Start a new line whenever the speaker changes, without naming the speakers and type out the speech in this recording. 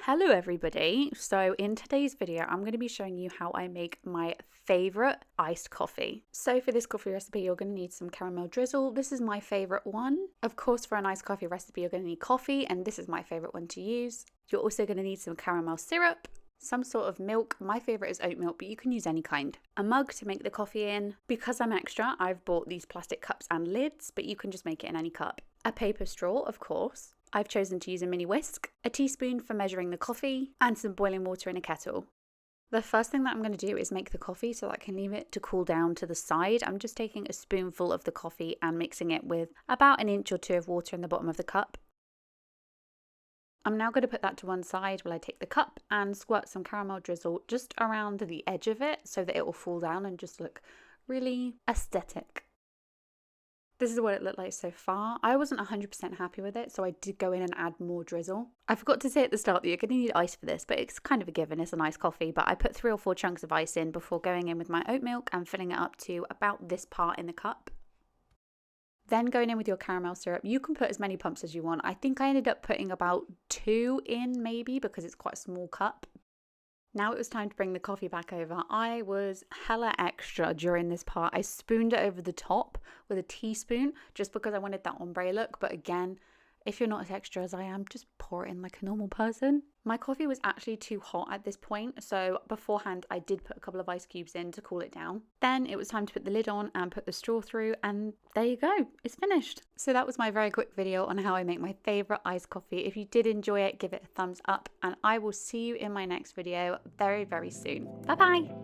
Hello everybody. So in today's video, I'm going to be showing you how I make my favorite iced coffee. So for this coffee recipe, you're going to need some caramel drizzle. This is my favorite one. Of course, for an iced coffee recipe, you're going to need coffee, and this is my favorite one to use. You're also going to need some caramel syrup, some sort of milk. My favorite is oat milk, but you can use any kind. A mug to make the coffee in. Because I'm extra, I've bought these plastic cups and lids, but you can just make it in any cup. A paper straw, of course. I've chosen to use a mini whisk, a teaspoon for measuring the coffee, and some boiling water in a kettle. The first thing that I'm going to do is make the coffee so I can leave it to cool down to the side. I'm just taking a spoonful of the coffee and mixing it with about an inch or two of water in the bottom of the cup. I'm now going to put that to one side while I take the cup and squirt some caramel drizzle just around the edge of it so that it will fall down and just look really aesthetic. This is what it looked like so far. I wasn't 100% happy with it, so I did go in and add more drizzle. I forgot to say at the start that you're going to need ice for this, but it's kind of a given. It's a nice coffee, but I put 3 or 4 chunks of ice in before going in with my oat milk and filling it up to about this part in the cup. Then going in with your caramel syrup. You can put as many pumps as you want. I think I ended up putting about 2 in maybe because it's quite a small cup. Now it was time to bring the coffee back over. I was hella extra during this part. I spooned it over the top with a teaspoon just because I wanted that ombre look. But again, if you're not as extra as I am, just pour it in like a normal person. My coffee was actually too hot at this point, so beforehand I did put a couple of ice cubes in to cool it down. Then it was time to put the lid on and put the straw through, and there you go, it's finished. So that was my very quick video on how I make my favorite iced coffee. If you did enjoy it, give it a thumbs up, and I will see you in my next video very, very soon. Bye bye.